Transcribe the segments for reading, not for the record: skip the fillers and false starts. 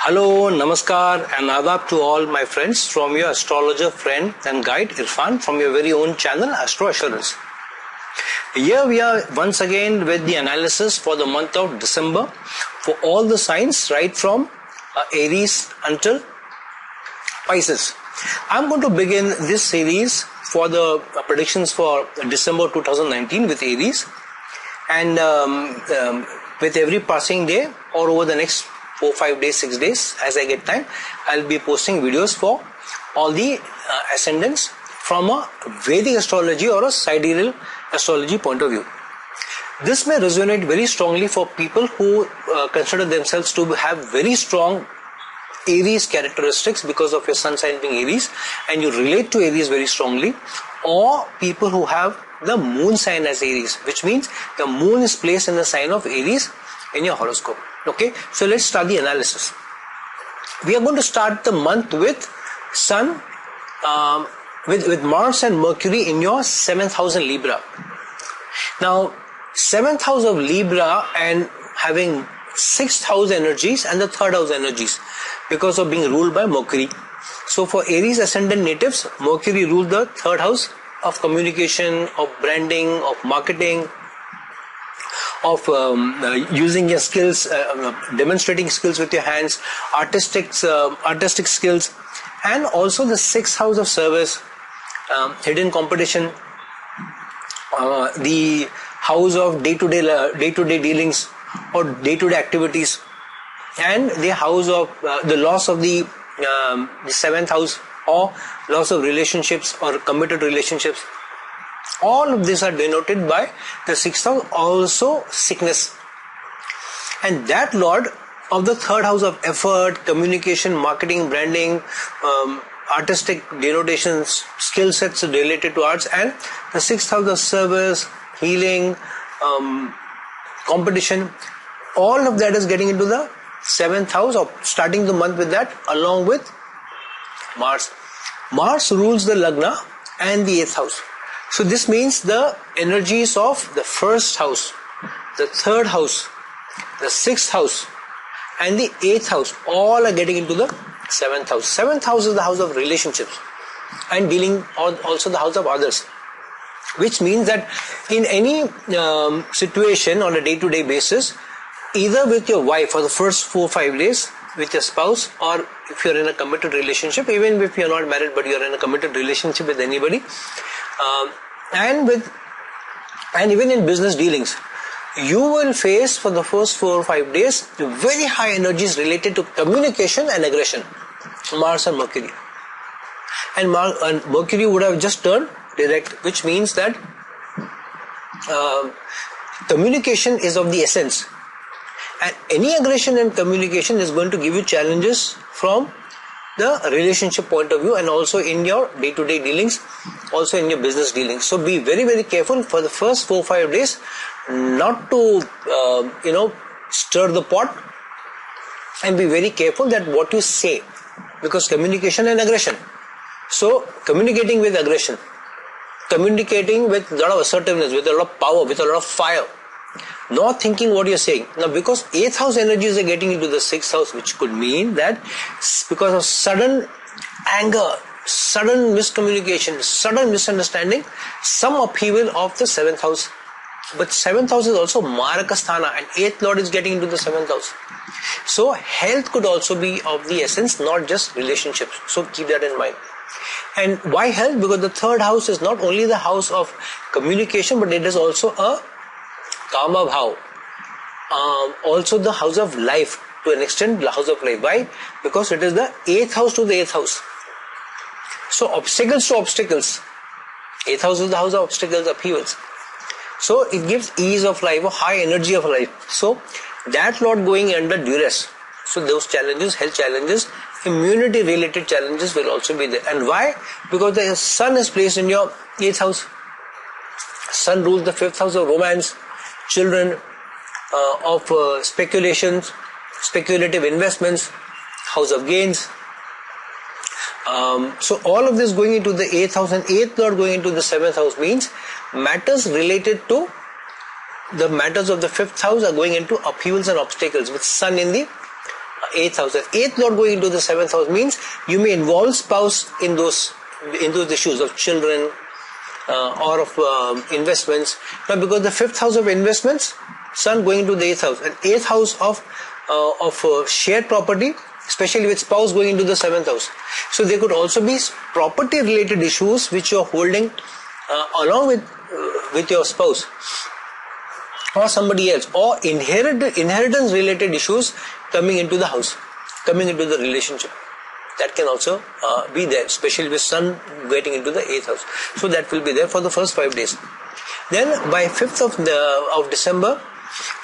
Hello, Namaskar and Adab to all my friends from your astrologer friend and guide Irfan from your very own channel Astro Assurance. Here we are once again with the analysis for the month of December for all the signs right from Aries until Pisces. I'm going to begin this series for the predictions for December 2019 with Aries, and with every passing day or over the next 4, 5 days, 6 days, as I get time, I'll be posting videos for all the ascendants from a Vedic astrology or a sidereal astrology point of view. This may resonate very strongly for people who consider themselves to have very strong Aries characteristics because of your sun sign being Aries and you relate to Aries very strongly, or people who have the moon sign as Aries, which means the moon is placed in the sign of Aries in your horoscope. Okay, so let's start the analysis. We are going to start the month with Sun, with Mars and Mercury in your 7th house in Libra. Now, 7th house of Libra and having 6th house energies and the 3rd house energies because of being ruled by Mercury. So for Aries ascendant natives, Mercury rules the 3rd house of communication, of branding, of marketing, of using your skills, demonstrating skills with your hands, artistic skills, and also the 6th house of service, hidden competition, the house of day-to-day dealings or day-to-day activities, and the house of the loss of the 7th house or loss of relationships or committed relationships. All of these are denoted by the 6th house, also sickness. And that lord of the 3rd house of effort, communication, marketing, branding, artistic denotations, skill sets related to arts, and the 6th house of service, healing, competition, all of that is getting into the 7th house, or starting the month with that, along with Mars. Mars rules the Lagna and the 8th house. So this means the energies of the 1st house, the 3rd house, the 6th house, and the 8th house all are getting into the 7th house. 7th house is the house of relationships and dealing, also the house of others, which means that in any situation on a day-to-day basis, either with your wife for the first 4-5 days, with your spouse, or if you're in a committed relationship, even if you're not married but you're in a committed relationship with anybody, and even in business dealings, you will face for the first 4 or 5 days very high energies related to communication and aggression, Mars and Mercury. And Mercury would have just turned direct, which means that communication is of the essence. And any aggression and communication is going to give you challenges from the relationship point of view and also in your day-to-day dealings, also in your business dealings. So be very, very careful for the first 4-5 days not to, stir the pot, and be very careful that what you say, because communication and aggression. So communicating with aggression, communicating with a lot of assertiveness, with a lot of power, with a lot of fire, not thinking what you're saying. Now, because 8th house energies are getting into the 6th house, which could mean that because of sudden anger, sudden miscommunication, sudden misunderstanding, some upheaval of the 7th house. But 7th house is also Marakasthana, and 8th lord is getting into the 7th house. So health could also be of the essence, not just relationships. So keep that in mind. And why health? Because the 3rd house is not only the house of communication, but it is also a Kama Bhav, also the house of life, to an extent the house of life. Why? Because it is the 8th house to the 8th house. So obstacles to obstacles. 8th house is the house of obstacles, upheavals. So it gives ease of life, or high energy of life. So that lord going under duress. So those challenges, health challenges, immunity related challenges will also be there. And why? Because the sun is placed in your 8th house. Sun rules the 5th house of romance, children, of speculations, speculative investments, house of gains. So all of this going into the 8th house, and 8th lord going into the 7th house means matters related to the matters of the 5th house are going into upheavals and obstacles with sun in the 8th house. And 8th lord going into the 7th house means you may involve spouse in those issues of children or of investments. Now because the 5th house of investments, sun going into the 8th house, and 8th house of shared property, especially with spouse going into the 7th house. So there could also be property related issues which you are holding along with your spouse or somebody else, or inheritance related issues coming into the house, coming into the relationship. That can also be there, especially with sun getting into the 8th house. So that will be there for the first 5 days. Then by 5th of December,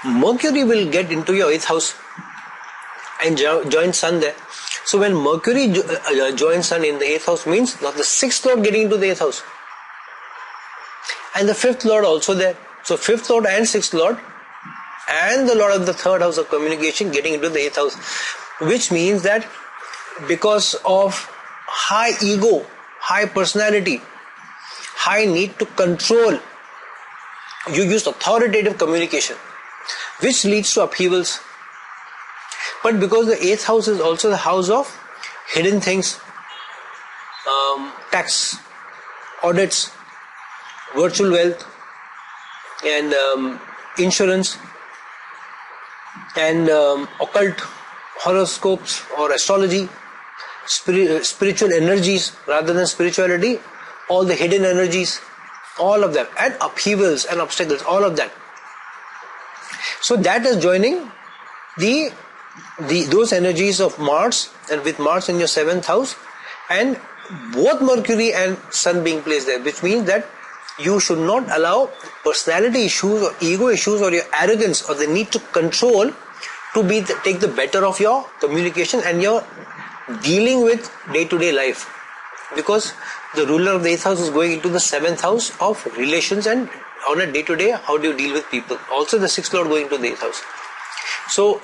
Mercury will get into your 8th house and join sun there. So when Mercury joins sun in the 8th house means not the 6th lord getting into the 8th house and the 5th lord also there. So 5th lord and 6th lord and the lord of the 3rd house of communication getting into the 8th house, which means that because of high ego, high personality, high need to control, you use authoritative communication, which leads to upheavals. But because the 8th house is also the house of hidden things, tax, audits, virtual wealth, and insurance, and occult, horoscopes or astrology, spiritual energies rather than spirituality, all the hidden energies, all of them, and upheavals and obstacles, all of that. So that is joining those energies of Mars, and with Mars in your 7th house, and both Mercury and Sun being placed there, which means that you should not allow personality issues or ego issues or your arrogance or the need to control to take the better of your communication and your dealing with day-to-day life, because the ruler of the 8th house is going into the 7th house of relations, and on a day-to-day how do you deal with people. Also the 6th lord going to the 8th house. So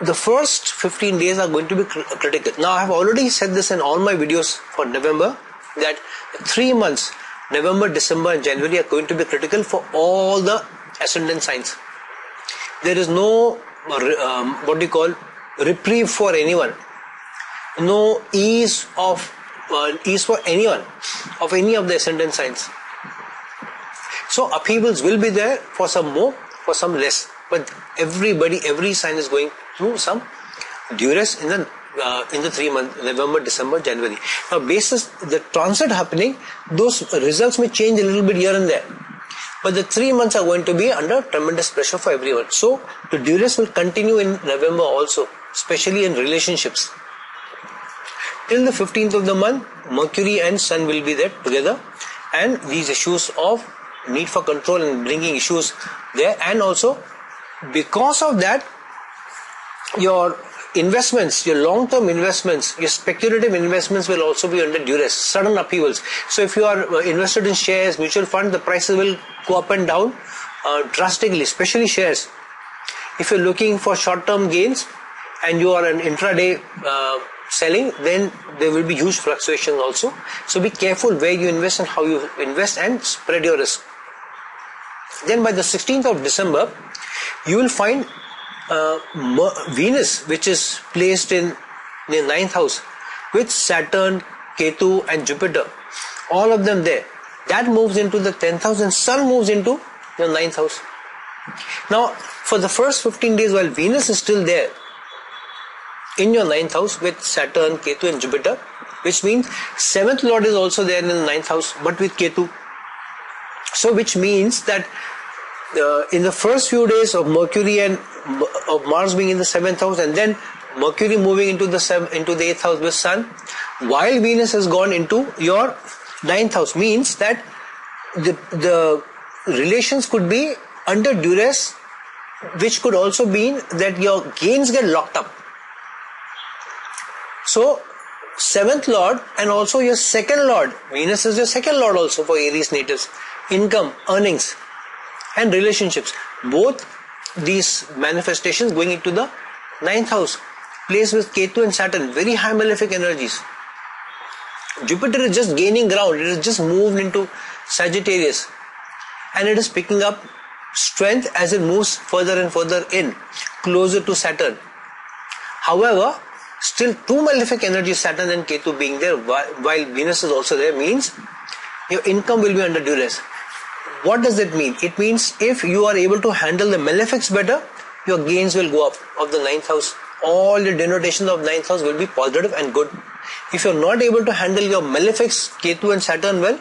the first 15 days are going to be critical. Now I have already said this in all my videos for November, that 3 months, November, December and January, are going to be critical for all the ascendant signs. There is no reprieve for anyone, no ease for anyone of any of the ascendant signs. So upheavals will be there, for some more, for some less, but every sign is going through some duress in the 3 months, November, December, January. Now basis the transit happening, those results may change a little bit here and there, but the 3 months are going to be under tremendous pressure for everyone. So the duress will continue in November also, especially in relationships. Till the 15th of the month, Mercury and Sun will be there together, and these issues of need for control and bringing issues there, and also because of that your investments, your long-term investments, your speculative investments will also be under duress, sudden upheavals. So if you are invested in shares, mutual funds, the prices will go up and down drastically, especially shares. If you're looking for short-term gains and you are an intraday selling, then there will be huge fluctuations also. So be careful where you invest and how you invest, and spread your risk. Then by the 16th of December, you will find Venus, which is placed in the 9th house, with Saturn, Ketu and Jupiter, all of them there. That moves into the 10th house, and Sun moves into the 9th house. Now for the first 15 days, while Venus is still there in your 9th house with Saturn, Ketu and Jupiter, which means 7th lord is also there in the 9th house but with Ketu. So which means that in the first few days of Mercury and of Mars being in the 7th house, and then Mercury moving into the 8th house with Sun, while Venus has gone into your 9th house, means that the relations could be under duress, which could also mean that your gains get locked up. So 7th lord and also your 2nd lord, Venus is your 2nd lord also for Aries natives, income, earnings and relationships, both these manifestations going into the 9th house, placed with Ketu and Saturn, very high malefic energies. Jupiter is just gaining ground, it has just moved into Sagittarius, and it is picking up strength as it moves further and further in, closer to Saturn. However, still two malefic energies, Saturn and Ketu being there, while Venus is also there, means your income will be under duress. What does that mean? It means if you are able to handle the malefics better, your gains will go up of the 9th house. All the denotations of 9th house will be positive and good. If you are not able to handle your malefics, Ketu and Saturn well,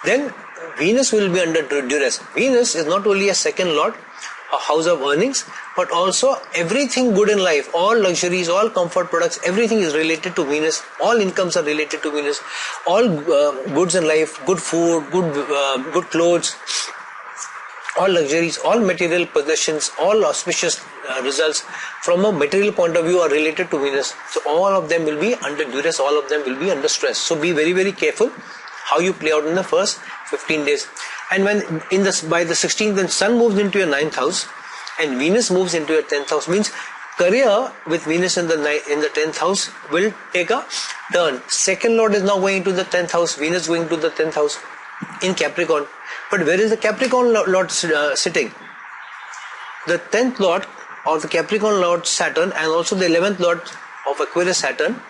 then Venus will be under duress. Venus is not only a second lord, a house of earnings, but also everything good in life, all luxuries, all comfort products, everything is related to Venus. All incomes are related to Venus. All goods in life, good food, good clothes, all luxuries, all material possessions, all auspicious results from a material point of view are related to Venus. So all of them will be under duress, all of them will be under stress. So be very, very careful how you play out in the first 15 days. And when by the 16th, when Sun moves into your 9th house and Venus moves into your 10th house, means career with Venus in the 10th house will take a turn. Second lord is now going into the 10th house, Venus going to the 10th house in Capricorn. But where is the Capricorn lord sitting? The 10th lord of the Capricorn lord Saturn and also the 11th lord of Aquarius Saturn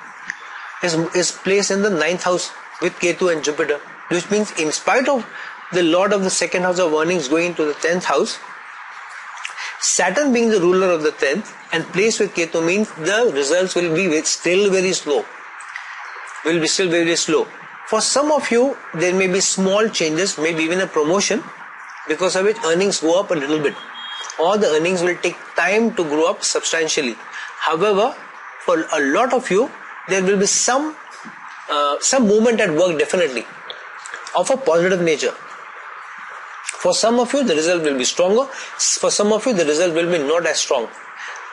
is placed in the 9th house with Ketu and Jupiter, which means in spite of the lord of the second house of earnings going to the 10th house, Saturn being the ruler of the 10th and placed with Ketu means the results will be still very slow. Will be still very slow. For some of you, there may be small changes, maybe even a promotion, because of which earnings go up a little bit. Or the earnings will take time to grow up substantially. However, for a lot of you, there will be some movement at work definitely of a positive nature. For some of you, the result will be stronger. For some of you, the result will be not as strong.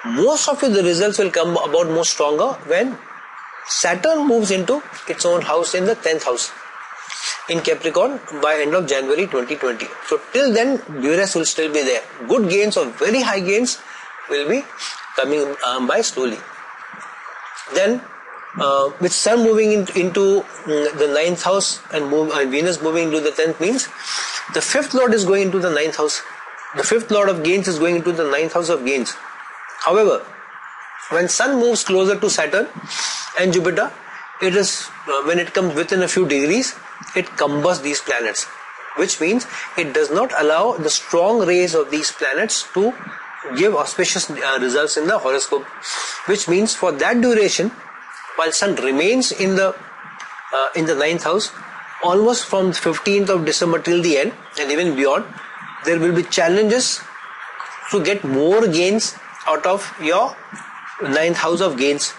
Most of you, the results will come about more stronger when Saturn moves into its own house in the 10th house in Capricorn by end of January 2020. So till then, duress will still be there. Good gains or very high gains will be coming by slowly. Then with Sun moving into the 9th house and Venus moving into the 10th means the 5th lord is going into the 9th house. The 5th lord of gains is going into the 9th house of gains. However, when Sun moves closer to Saturn and Jupiter, it is when it comes within a few degrees, it combusts these planets, which means it does not allow the strong rays of these planets to give auspicious results in the horoscope, which means for that duration, while Sun remains in the 9th house, almost from 15th of December till the end and even beyond, there will be challenges to get more gains out of your 9th house of gains.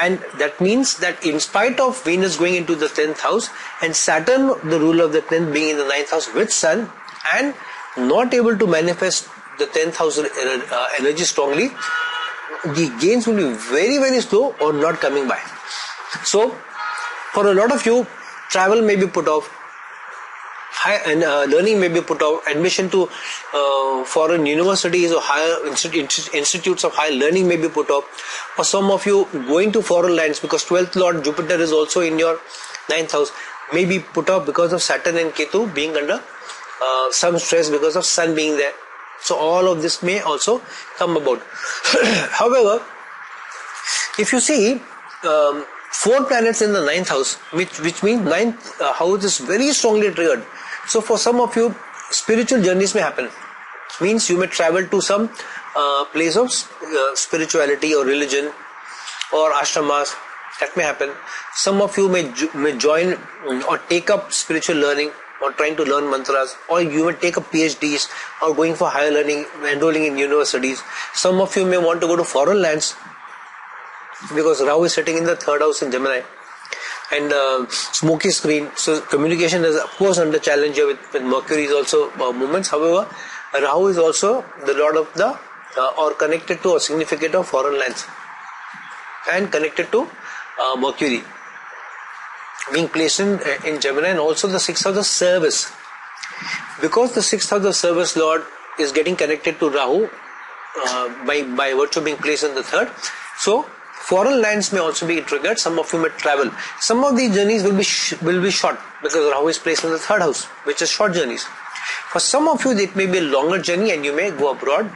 And that means that in spite of Venus going into the 10th house and Saturn, the ruler of the 10th, being in the 9th house with Sun and not able to manifest the 10th house energy strongly, the gains will be very, very slow or not coming by. So, for a lot of you, travel may be put off, learning may be put off, admission to foreign universities or higher institutes of higher learning may be put off. For some of you, going to foreign lands, because 12th Lord Jupiter is also in your 9th house, may be put off because of Saturn and Ketu being under some stress because of Sun being there. So all of this may also come about. However, if you see 4 planets in the 9th house, which means 9th house is very strongly triggered. So for some of you, spiritual journeys may happen. Means you may travel to some place of spirituality or religion or ashramas. That may happen. Some of you may join or take up spiritual learning or trying to learn mantras, or you may take up PhDs or going for higher learning, enrolling in universities. Some of you may want to go to foreign lands because Rahu is sitting in the 3rd house in Gemini. And smoky screen, so communication is of course under challenge here with Mercury is also movements. However, Rahu is also the lord of the or connected to or significant of foreign lands and connected to Mercury being placed in Gemini, and also the 6th house of service, because the 6th house of service lord is getting connected to Rahu by virtue of being placed in the 3rd. So foreign lands may also be triggered. Some of you may travel. Some of these journeys will be short because Rahu is placed in the 3rd house, which is short journeys. For some of you, it may be a longer journey and you may go abroad.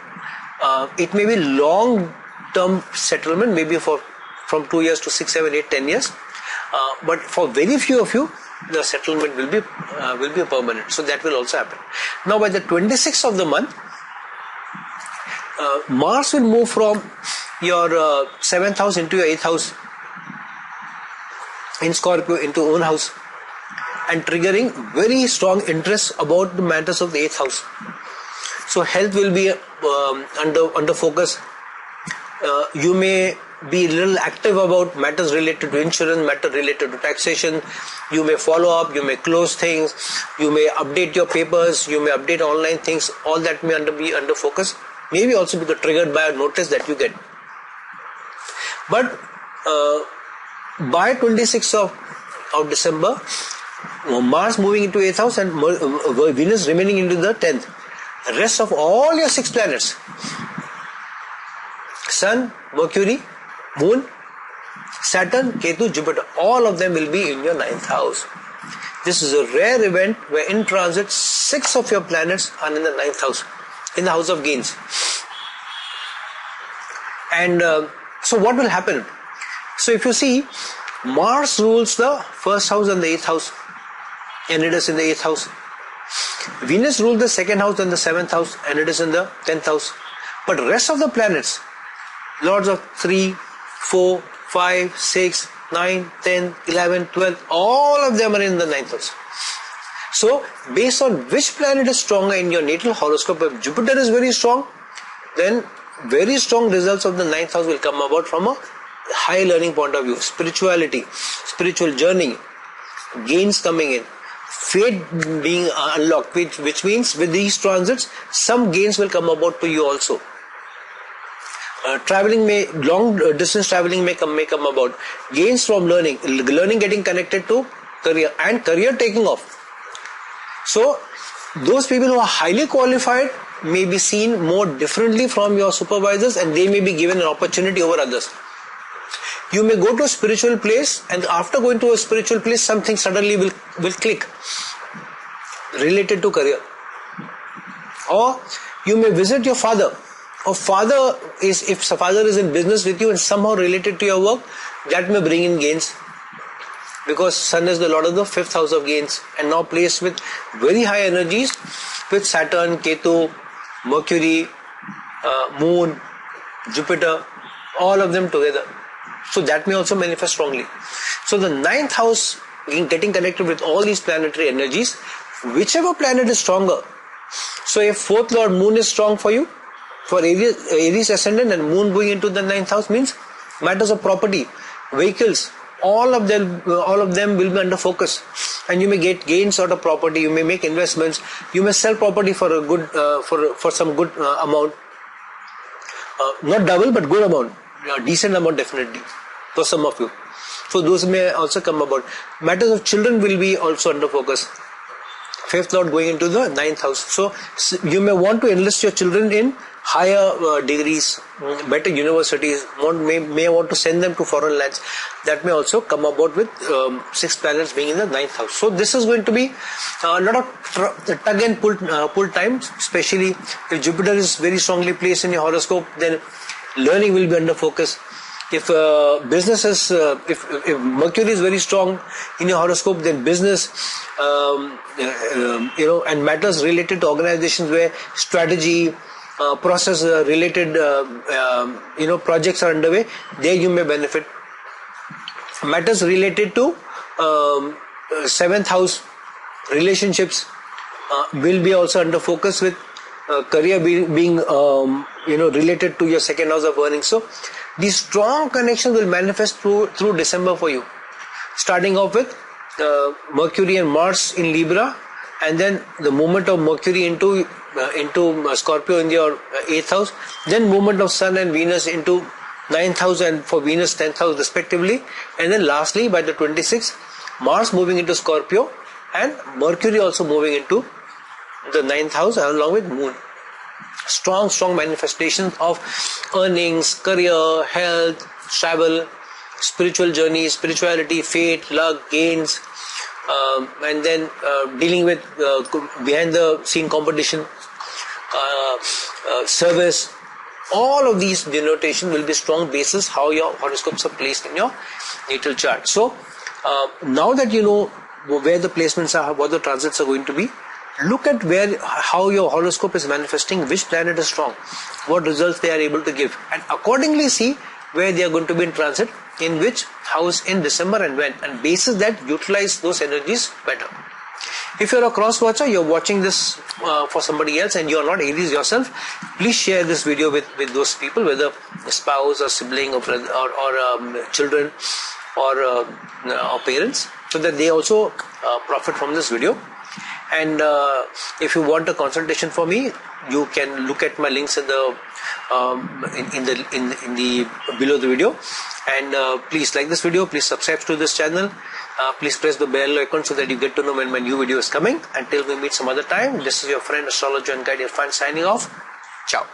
It may be long term settlement, maybe from 2 years to 6, 7, 8, 10 years. But for very few of you, the settlement will be permanent. So that will also happen. Now by the 26th of the month, Mars will move from your 7th house into your 8th house in Scorpio into own house, and triggering very strong interest about the matters of the 8th house. So health will be under focus. You may be a little active about matters related to insurance, matters related to taxation. You may follow up, you may close things, you may update your papers, you may update online things. All that may be under focus. Maybe also be triggered by a notice that you get. But by 26th of December, Mars moving into 8th house and Venus remaining into the 10th. Rest of all your 6 planets, Sun, Mercury, Moon, Saturn, Ketu, Jupiter, all of them will be in your 9th house. This is a rare event where in transit 6 of your planets are in the 9th house, in the house of gains. And so what will happen? So if you see, Mars rules the 1st house and the 8th house, and it is in the 8th house. Venus rules the 2nd house and the 7th house, and it is in the 10th house. But rest of the planets, lords of 3, 4, 5, 6, 9, 10, 11, 12, all of them are in the 9th house. So based on which planet is stronger in your natal horoscope, if Jupiter is very strong, then very strong results of the 9th house will come about from a high learning point of view, spirituality, spiritual journey, gains coming in, fate being unlocked, which means with these transits, some gains will come about to you also. Long distance traveling may come about, gains from learning getting connected to career, and career taking off. So those people who are highly qualified may be seen more differently from your supervisors, and they may be given an opportunity over others. You may go to a spiritual place, and after going to a spiritual place, something suddenly will click related to career. Or you may visit your father. If father is in business with you and somehow related to your work, that may bring in gains. Because Sun is the lord of the 5th house of gains, and now placed with very high energies with Saturn, Ketu, Mercury, Moon, Jupiter, all of them together. So that may also manifest strongly. So the 9th house, getting connected with all these planetary energies, whichever planet is stronger. So if 4th lord Moon is strong for you, for Aries ascendant, and Moon going into the 9th house means matters of property, vehicles, all of them will be under focus, and you may get gains out of property. You may make investments. You may sell property for a good for some good amount, not double but good amount, decent amount definitely for some of you. So those may also come about. Matters of children will be also under focus. 5th lord going into the 9th house. So you may want to enlist your children in higher degrees, better universities, may want to send them to foreign lands. That may also come about with 6 planets being in the 9th house. So this is going to be a lot of tug and pull times, especially if Jupiter is very strongly placed in your horoscope, then learning will be under focus. If business is, if Mercury is very strong in your horoscope, then business, and matters related to organizations where strategy, process related, projects are underway, there you may benefit. Matters related to 7th house relationships will be also under focus, with career being related to your 2nd house of earnings. So these strong connections will manifest through December for you, starting off with Mercury and Mars in Libra, and then the movement of Mercury into Scorpio in your 8th house, then movement of Sun and Venus into 9th house, and for Venus 10th house respectively, and then lastly by the 26th, Mars moving into Scorpio and Mercury also moving into the 9th house along with Moon. Strong manifestations of earnings, career, health, travel, spiritual journey, spirituality, fate, luck, gains, and then dealing with behind the scene competition, service, all of these denotation will be strong basis how your horoscopes are placed in your natal chart. So now that you know where the placements are, what the transits are going to be, look at how your horoscope is manifesting, which planet is strong, what results they are able to give, and accordingly see where they are going to be in transit, in which house in December and when, and basis that utilize those energies better. If you're a cross watcher, you're watching this for somebody else and you're not Aries yourself, please share this video with those people, whether a spouse or sibling or children or parents, so that they also profit from this video. And if you want a consultation for me, you can look at my links in the below the video. And please like this video, please subscribe to this channel, please press the bell icon so that you get to know when my new video is coming. Until we meet some other time, this is your friend, astrologer and guide Irfan, signing off. Ciao.